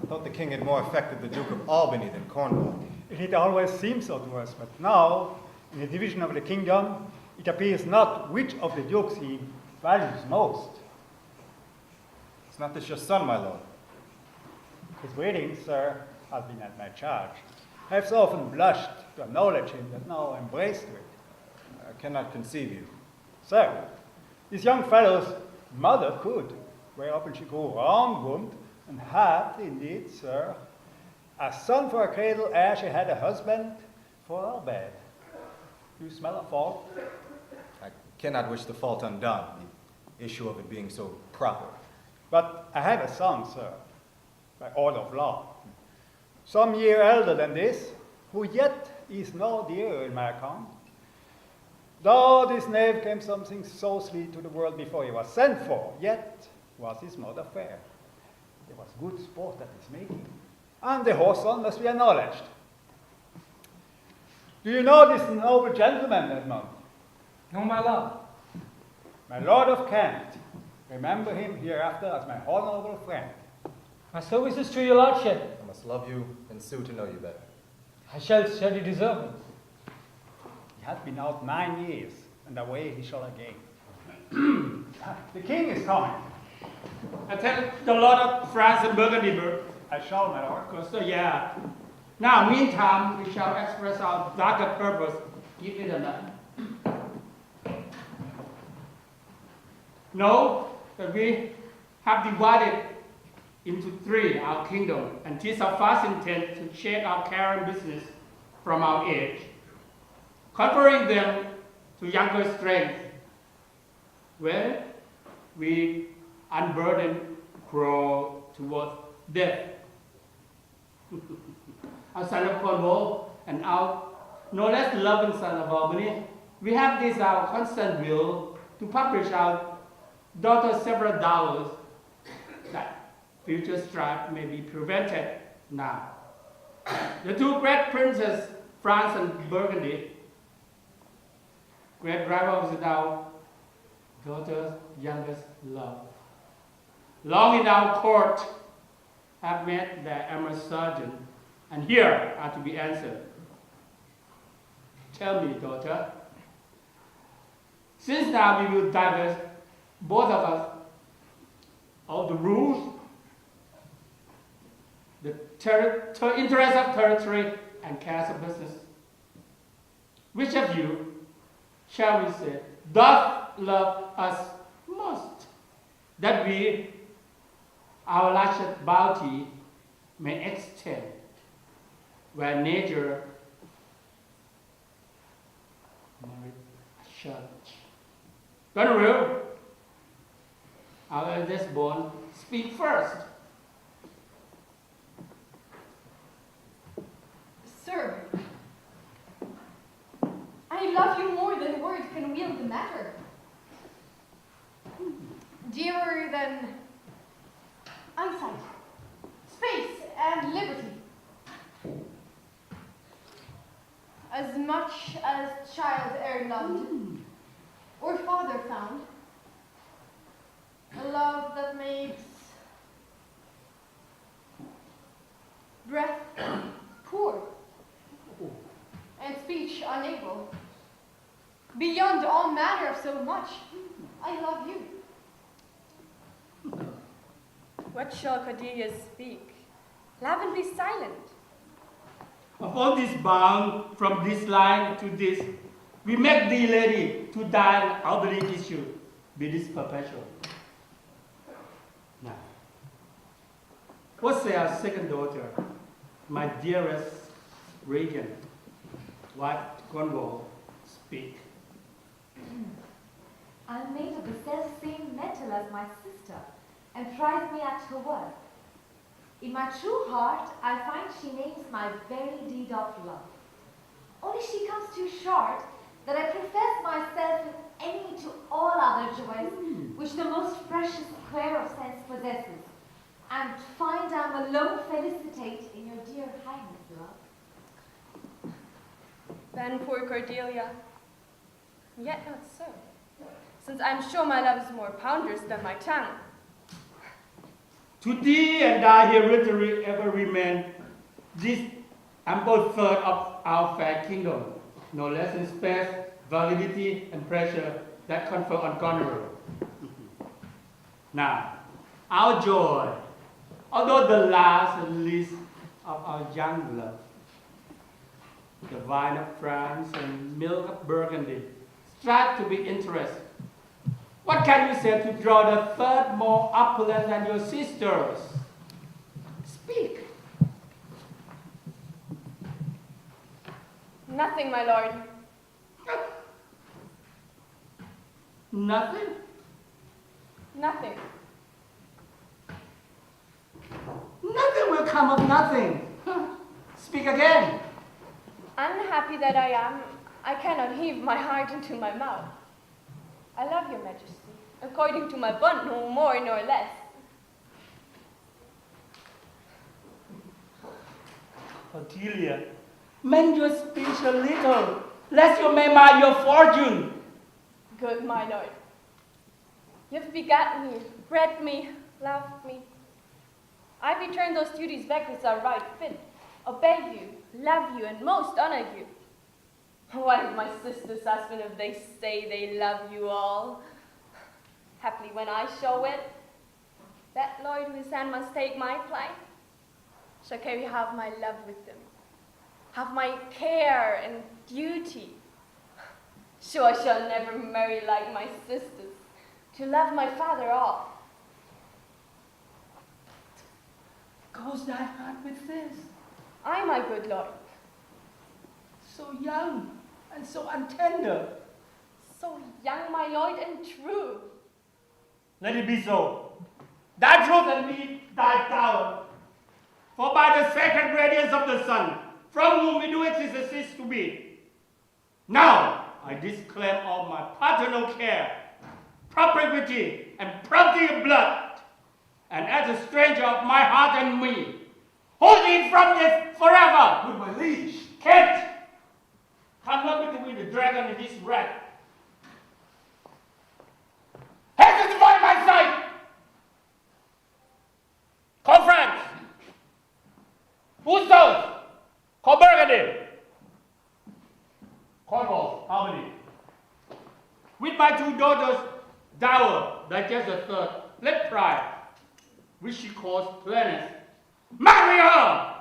I thought the king had more affected the Duke of Albany than Cornwall. It always seems so to us, but now, in the division of the kingdom, it appears not which of the dukes he values most. Is not this your son, my lord? His breeding, sir, has been at my charge. I have so often blushed to acknowledge him that now I embrace to it. I cannot conceive you. Sir, this young fellow's mother could, whereupon she grew round-wombed, and had, indeed, sir, a son for a cradle ere she had a husband for her bed. You smell a fault? I cannot wish the fault undone, the issue of it being so proper. But I have a son, sir, by order of law, some year elder than this, who yet is no dearer in my account. Though this knave came something saucily to the world before he was sent for, yet was his mother fair. There was good sport at his making, and the horse-son must be acknowledged. Do you know this noble gentleman, Edmund? No, my lord. My Lord of Kent. Remember him hereafter as my honorable friend. My services to your lordship. I must love you and sue to know you better. I shall surely deserve it. He hath been out 9 years, and away he shall again. The king is coming. I tell the Lord of France and Burgundy, I shall, my lord. so yeah. Now, meantime, we shall express our darker purpose. Give it a minute. Know that we have divided into 3 our kingdom, and 'tis our first intent to check our care and business from our age, conferring them to younger strength, where we unburdened grow towards death. Our son of Cornwall and our no less loving son of Albany, we have this our constant will to publish our daughter's several dollars that future strife may be prevented now. The 2 great princes, France and Burgundy, great rivals in our daughter's youngest love, long in our court, have met their amorous surgeon, and here are to be answered. Tell me, daughter, since now we will divest, both of us, of the rules, the interest of territory, and cares of business, which of you, shall we say, doth love us most, that we, our lascivious bounty, may extend where nature merit church. Goneril, our eldest born, speak first. Sir, I love you more than words can wield the matter. Dearer than eyesight, space, and liberty. As much as child e'er loved, or father found, a love that makes breath poor, and speech unable. Beyond all manner of so much, I love you. What shall Cordelia speak? Love and be silent. Upon this bound, from this line to this, we make thee, lady, to thine elderly issue, be this perpetual. Now, what say our second daughter, my dearest Regan, wife Cornwall, speak? I'm made of the self-same metal as my sister, and prize me at her worth. In my true heart, I find she names my very deed of love. Only she comes too short that I profess myself with enemy to all other joys which the most precious square of sense possesses, and find I'm alone felicitate in your dear highness, love. Then poor Cordelia. Yet not so, since I'm sure my love is more ponderous than my tongue. To thee and thy hereditary ever remain this ample third of our fair kingdom, no less in space, validity, and pressure that confer on Goneril. Now, our joy, although the last and least of our young love, the wine of France and milk of Burgundy, strive to be interested. What can you say to draw the third more opulent than your sisters? Speak. Nothing, my lord. Nothing? Nothing. Nothing will come of nothing. Speak again. Unhappy that I am, I cannot heave my heart into my mouth. I love your majesty, according to my bond, no more nor less. Cordelia, mend your speech a little, lest you may mar your fortune. Good, my lord. You've begat me, bred me, loved me. I return those duties back as I right fit, obey you, love you, and most honor you. What if my sisters ask me if they say they love you all? Haply when I show it, that lord whose hand must take my plight shall carry half my love with them, have my care and duty. Sure, I shall never marry like my sisters, to love my father off. Goes thy heart with this? I, my good lord, So young and so untender. so young, my lord, and true. Let it be so. Thy truth and me, thy power. For by the sacred radiance of the sun, from whom we do exist and cease to be. Now I disclaim all my paternal care, propinquity, and property of blood, and as a stranger of my heart and me, hold thee from this forever. With my liege. Kent, come not between the dragon and his wrath. Hasten to find my sight! Call France! Who's those? Call Burgundy! Cornwall, Harmony. With my two daughters, dower, digest the third, let pride, which she calls Planets, marry her!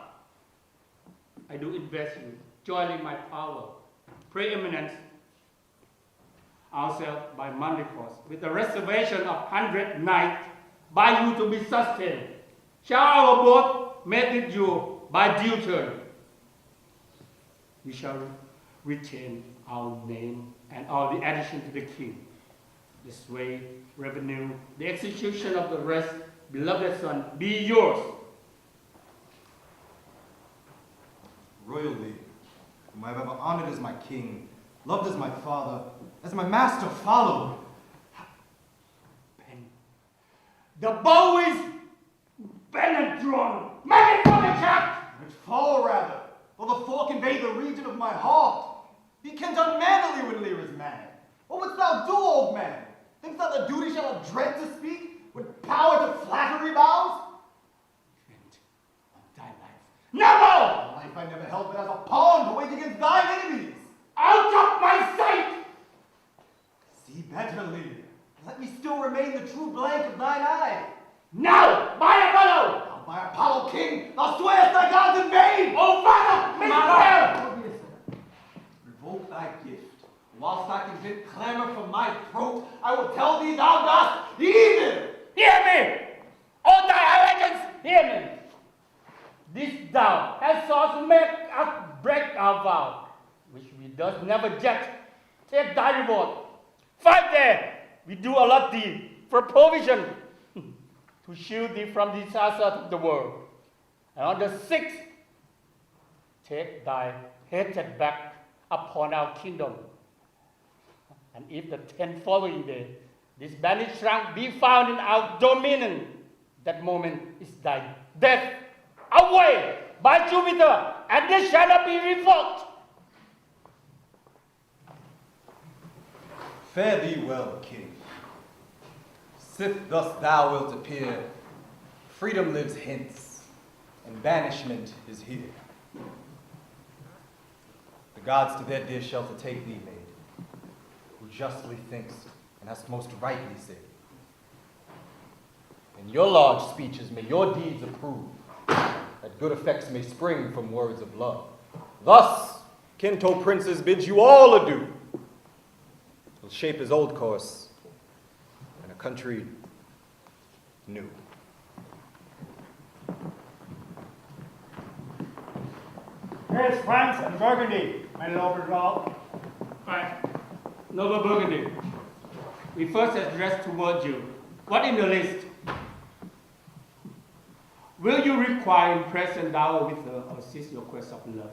I do invest you, join in my power, preeminence, ourselves by monthly cost, with the reservation of 100 knights by you to be sustained. Shall our both make with you by due turn? We shall retain our name and all the addition to the king, the sway, revenue, the execution of the rest, beloved son, be yours. Royal Lear, whom I have ever honored as my king, loved as my father, as my master followed. Pen. The bow is bent and drawn. Make it for the cat! Let it fall rather, for the fork invade the region of my heart. He kens unmannerly when Lear is mad. What wouldst thou do, old man? Thinkst thou the duty shall have dread to speak, with power to flattery bows? Kent, on thy life. Never! Life I never held but as a pawn to wage against thine enemies. Out of my sight! See better, Lear. Let me still remain the true blank of thine eye. Now, by Apollo! Now, by Apollo, king, thou swearest thy gods in vain! Oh, father, misbear! Revoke thy gift. Whilst I can get clamor from my throat, I will tell thee thou dost evil! Hear me! O thy allegiance, hear me! This thou hast sought make us break our vow, which we thus never yet take thy reward. 5 days we do allot thee for provision to shield thee from the disaster of the world. And on the 6th, take thy hated back upon our kingdom. And if the 10th following day, this banished rank be found in our dominion, that moment is thy death. Away by Jupiter, and this shall not be revoked. Fare thee well, king. Sith thus thou wilt appear, Freedom lives hence, and banishment is here. The gods to their dear shelter take thee, maid, who justly thinkst and hast most rightly said. In your large speeches may your deeds approve, that good effects may spring from words of love. Thus, Kinto princes bids you all adieu. Will shape his old course in a country new. Here's France and Burgundy, my noble lord. Right. Noble Burgundy, we first address towards you. What in the list? Will you require impress and dower with her or assist your quest of love?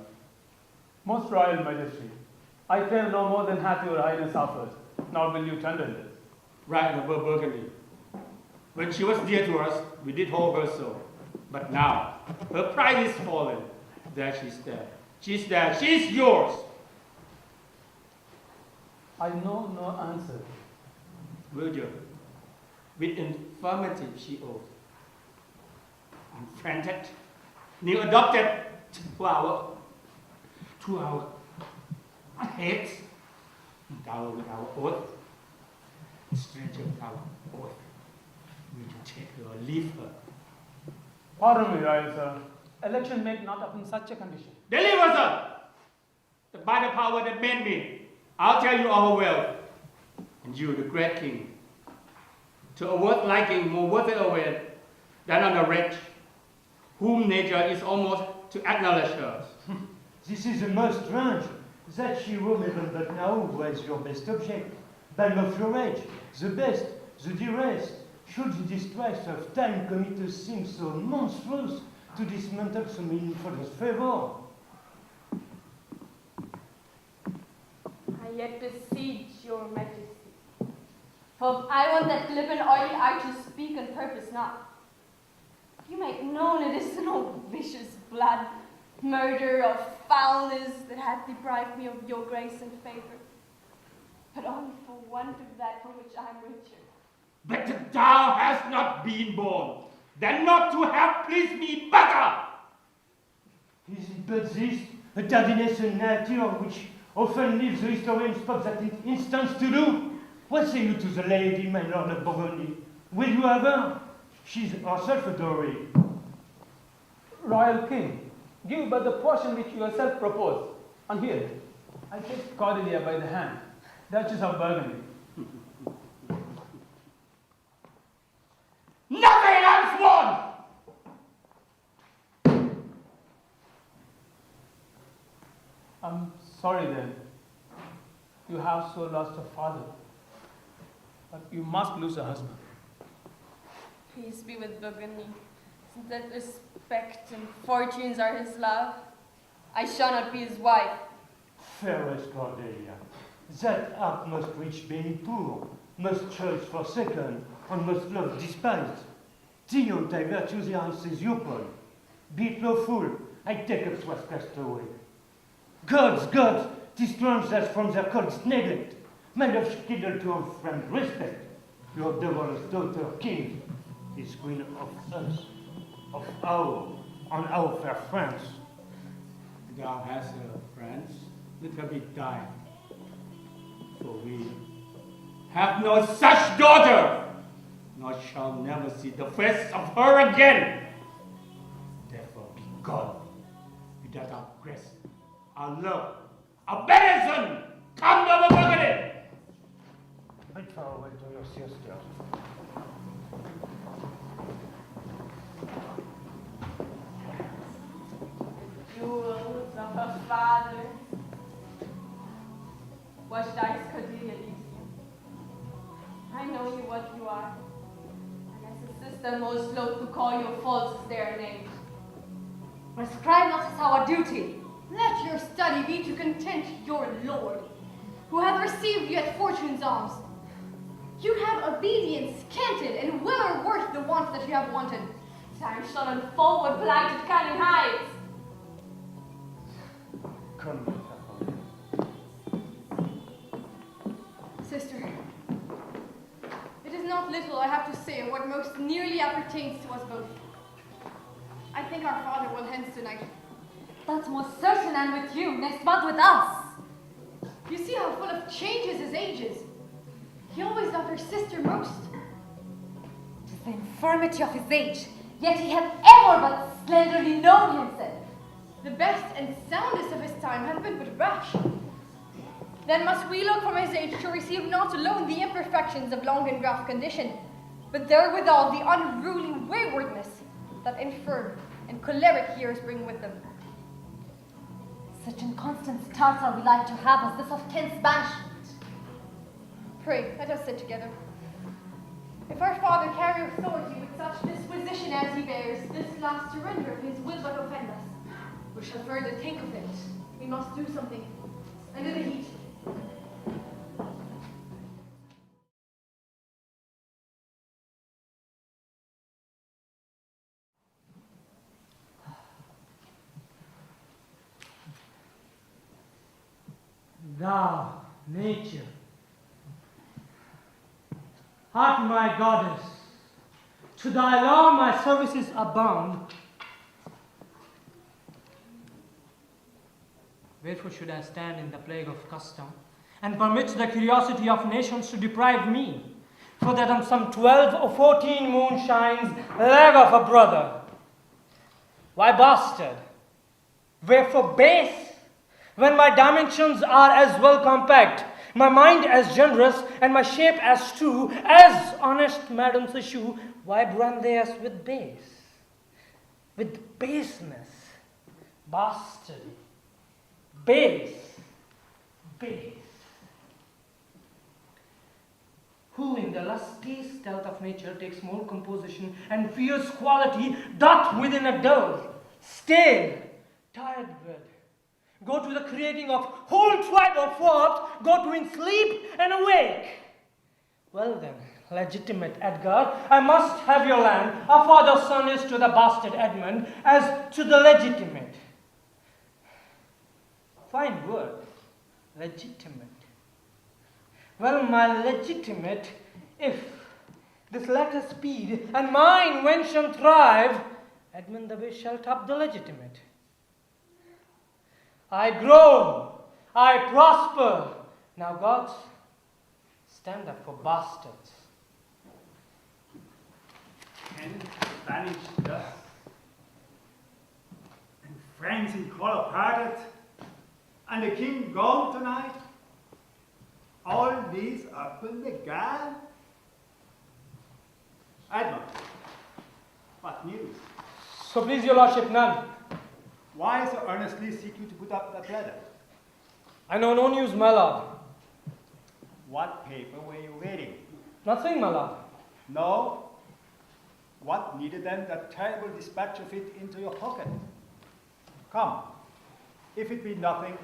Most Royal Majesty, I claim no more than hath your highness offered, nor will you tender this. Right, Noble Burgundy. When she was dear to us, we did hold her so. But now, her pride is fallen. There she's there. She's there. She's yours. I know no answer. Will you? With infirmity she owed. Unfriended, new adopted to our hate, with our oath, stranger with our oath. Will you take her or leave her? Pardon me, Royal Sir. Election made not up in such a condition. Deliver her! By the power that made me, I'll tell you our will. And you, the great king, to a worth liking more worth it away than on a wretch, whom nature is almost to acknowledge her. This is the most strange, that she will even but now was your best object. Balm of your age, the best, the dearest. Should the distress of time commit a sin so monstrous to dismantle so meaningful as favor? I yet beseech your majesty, for I want that lip and oily eye to speak and purpose not. You make known it is no vicious blood, murder, or foulness that hath deprived me of your grace and favor, but only for want of that for which I am richer. But thou hast not been born, than not to have pleased me better. Is it but this, a tardiness in nature which often leaves the historian spots that it instance to do? What say you to the lady, my lord of Burgundy? Will you have her? She's herself a dowry. Royal King, give but the portion which you yourself propose. And here, I take Cordelia by the hand, Duchess of Burgundy. Nothing unsworn! I'm sorry then. You have so lost a father. But you must lose a husband. Peace be with Burgundy, since that respect and fortunes are his love. I shall not be his wife. Fairest Cordelia, that art must reach being poor, must choice forsaken, and must love despised. Tion thy virtues here says your point. Be it lawful, I take up what's cast away. Gods, gods, tis strange that from their coldest neglect, my love kindle to a friend respect. Your devil's daughter, king, is queen of us, of our fair France. Thou hast a friends, let her be thine. For we have no such daughter, nor shall never see the face of her again. Therefore be gone, without our grace, our love, our benison, come to the Burgundy. And farewell to your sister. Jewels of her father. What dice Cordelia leaves you? I know you what you are, and as a sister most loath to call your faults as their names. Prescribe not as our duty. Let your study be to content your lord, who hath received you at fortune's arms. You have obedience canted, and well worth the want that you have wanted. Time shall unfold what blighted cunning hides. Come, my Sister, it is not little I have to say of what most nearly appertains to us both. think our father will hence tonight. That's most certain, and with you, next month with us. You see how full of changes his age is. He always loved her sister most. It is the infirmity of his age, yet he hath ever but slenderly known himself. The best and soundest of his time hath been but rash. Then must we look from his age to receive not alone the imperfections of long and rough condition, but therewithal the unruly waywardness that infirm and choleric years bring with them. Such inconstant starts are we like to have as this of tense banishment. Pray, let us sit together. If our father carry authority with such disposition as he bears, this last surrender of his will but offend us. We shall further think of it. We must do something. Under the heat. Thou, nature, art my goddess. To thy law my services are bound. Wherefore should I stand in the plague of custom, and permit the curiosity of nations to deprive me, for that on some 12 or 14 moonshines leg of a brother? Why bastard? Wherefore base? When my dimensions are as well compact, my mind as generous, and my shape as true, as honest madam's issue, why brand they us with base? With baseness, bastardy, base, base. Who in the lusty stealth of nature takes more composition and fierce quality, doth within a dull, stale, tired bird go to the creating of whole tribe of warped, go to in sleep and awake. Well then, legitimate Edgar, I must have your land. Our father's son is to the bastard Edmund as to the legitimate. Fine word, legitimate. Well, my legitimate, if this letter speed and my invention thrive, Edmund the way shall top the legitimate. I grow, I prosper. Now, gods, stand up for bastards. And banished thus, and friends in color parted, and the king gone tonight. All these up in the gall. Edmund, what news? So please your lordship, none. Why so earnestly seek you to put up that letter? I know no news, my lord. What paper were you reading? Nothing, my lord. No? What needed then that terrible dispatch of it into your pocket? Come, if it be nothing,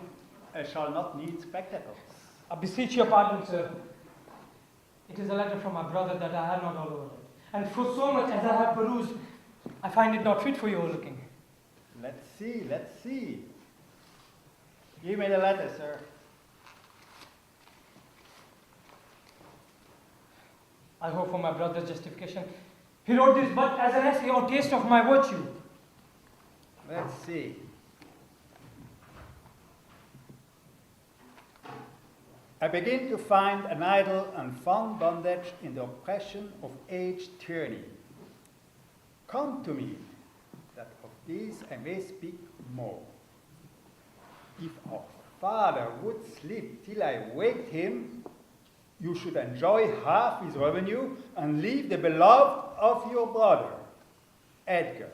I shall not need spectacles. I beseech your pardon, sir. It is a letter from my brother that I have not all over it. And for so much as I have perused, I find it not fit for your looking. Let's see, let's see. Give me the letter, sir. I hope for my brother's justification. He wrote this but as an essay or taste of my virtue. Let's see. I begin to find an idle and fond bondage in the oppression of aged tyranny. Come to me, that of these I may speak more. If our father would sleep till I waked him, you should enjoy half his revenue and leave the beloved of your brother, Edgar.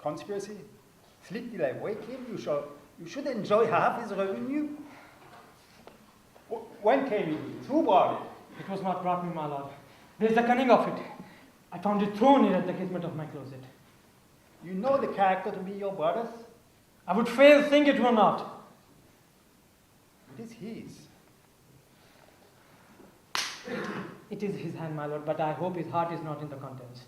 Conspiracy? Sleep till I wake him? You should enjoy half his revenue? When came it? Who brought it? It was not brought me, my lord. There's the cunning of it. I found it thrown in at the casement of my closet. You know the character to be your brother's? I would fail think it were not. It is his. It is his hand, my lord, but I hope his heart is not in the contents.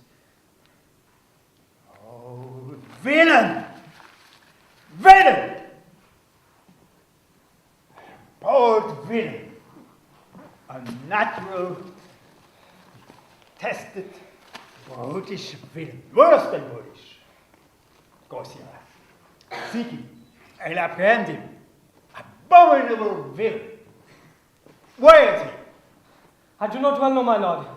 Oh, villain! Villain! Bold villain! Unnatural, tested, Brutish villain, worse than brutish. Of course, yeah. Seek him, I'll apprehend him. Abominable villain. Where is he? I do not well know, my lord,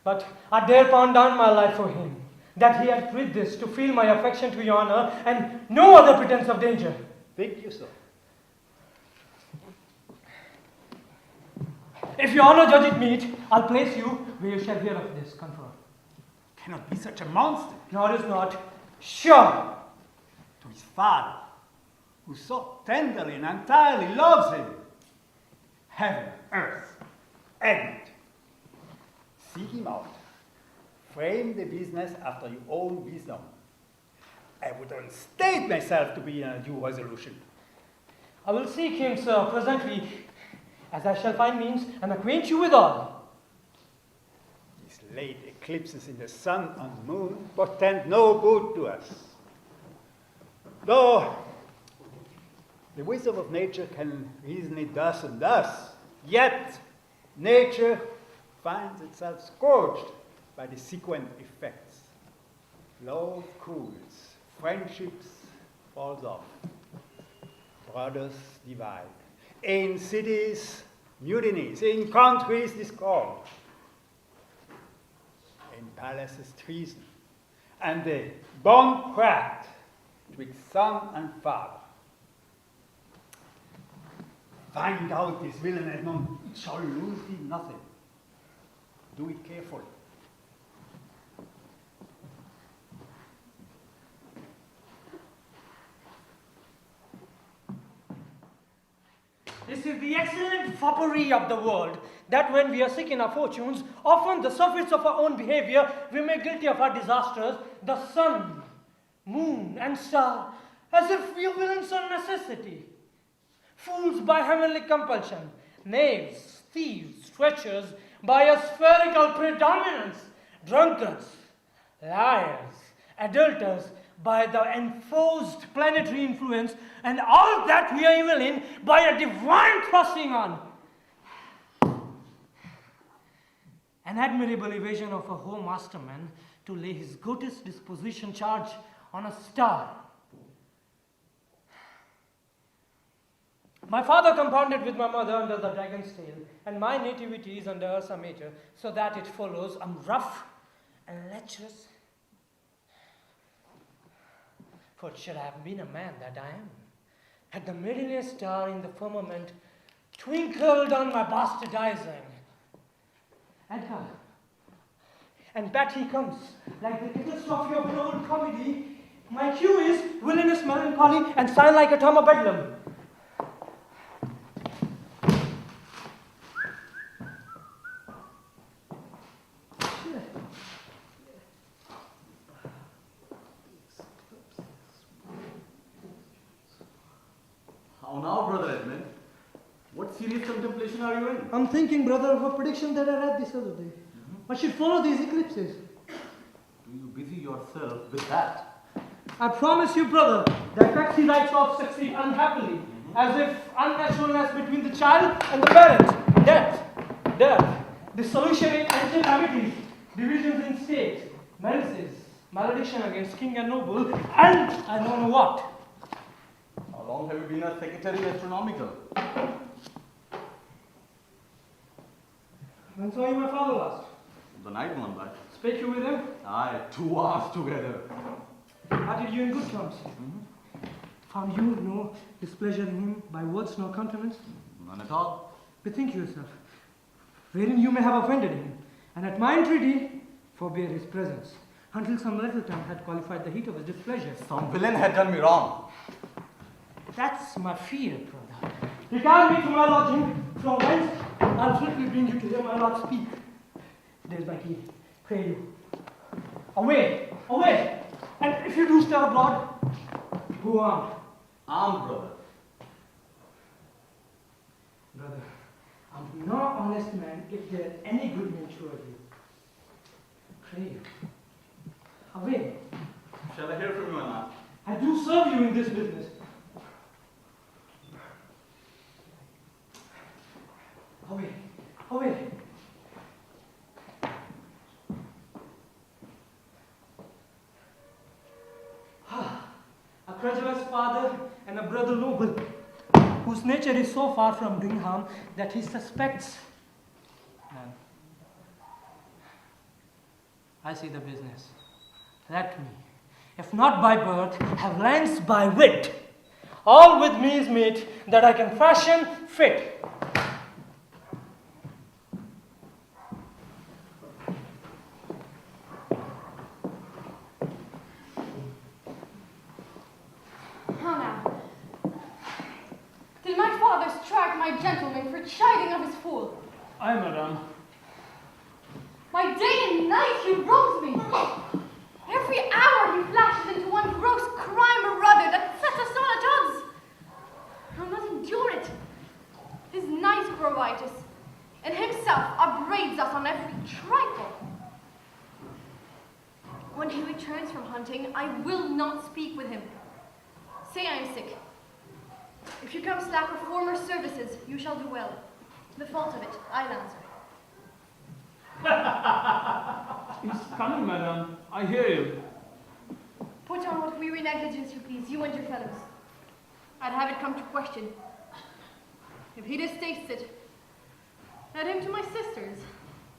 but I dare pound down my life for him, that he hath quit this to feel my affection to your honor, and no other pretense of danger. Think you so? If your honor judge it meet, I'll place you where you shall hear of this confer. Cannot be such a monster. No, it is not. Sure. To his father, who so tenderly and entirely loves him. Heaven, earth, end. Seek him out. Frame the business after your own wisdom. I would unstate myself to be in a due resolution. I will seek him, sir, presently, as I shall find means, and acquaint you with all. These late eclipses in the sun and moon portend no good to us. Though the wisdom of nature can reason it thus and thus, yet nature finds itself scourged by the sequent effects. Love cools, friendships falls off, brothers divide. In cities, mutinies, in countries, discord. In palaces, treason. And the bond cracked twixt son and father. Find out this villain, Edmund. It shall lose thee nothing. Do it carefully. This is the excellent foppery of the world, that when we are sick in our fortunes, often the surface of our own behavior, we make guilty of our disasters, the sun, moon, and star, as if we are villains on necessity. Fools by heavenly compulsion, knaves, thieves, treacherous by a spherical predominance, drunkards, liars, adulterers by the enforced planetary influence, and all that we are evil in by a divine crossing on. An admirable evasion of a home masterman to lay his greatest disposition charge on a star. My father compounded with my mother under the dragon's tail, and my nativity is under Ursa Major, so that it follows I'm rough and lecherous. For should I have been a man that I am, had the meridian star in the firmament twinkled on my bastardizing. Edgar, and back he comes, like the catastrophe of an old comedy. My cue is villainous melancholy and sign like a Tom of Bedlam. How now, Brother Edmund? What serious contemplation are you in? I'm thinking, brother, of a prediction that I read this other day. I should follow these eclipses. Do you busy yourself with that? I promise you, brother, that taxi rights off succeed unhappily, as if unnaturalness between the child and the parent, death, dissolution in ancient amities, divisions in states, menaces, malediction against king and noble, and I don't know what. How long have you been a secretary astronomical? When saw you my father last? The night gone by. Spake you with him? Aye, 2 hours together. Parted you in good terms? Found you no displeasure in him by words nor countenance? None at all. Bethink yourself, wherein you may have offended him, and at my entreaty, forbear his presence, until some little time had qualified the heat of his displeasure. Some villain had done me wrong. That's my fear, brother. Regard me to my lodging, from whence I'll swiftly bring you to hear my lord speak. There's my key. Pray you. Away! Away! And if you do stir abroad, go on. Armed, brother. Brother, I'm no honest man if there's any good nature of you. Pray you. Away! Shall I hear from you, Anna? I do serve you in this business. Away! Away! brother noble, whose nature is so far from doing harm that he suspects none. I see the business. Let me, if not by birth, have lance by wit. All with me is meet that I can fashion fit. How now? Did my father strike my gentleman for chiding of his fool? Aye, madame. By day and night he wrongs me. Every hour he flashes into one gross crime or other that sets us all at odds. I'll not endure it. His nice growitis, and himself upbraids us on every trifle. When he returns from hunting, I will not speak with him. Say I am sick. If you come slack of former services, you shall do well. The fault of it, I'll answer. He's coming, madame. I hear you. Put on what weary negligence you please, you and your fellows. I'd have it come to question. If he distastes it, let him to my sisters,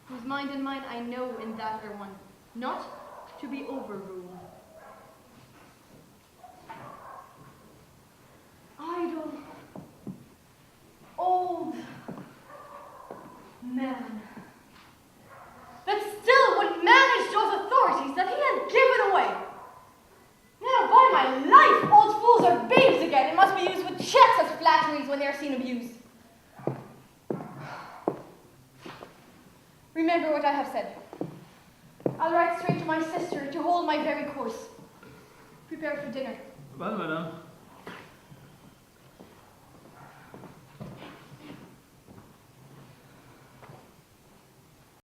whose mind and mine I know in that are one, not to be overruled. Idle, old man, that still would manage those authorities that he had given away. Now, by my life, old fools are babes again and must be used with checks as flatteries when they are seen abused. Remember what I have said. I'll write straight to my sister to hold my very course. Prepare for dinner. Well, madame.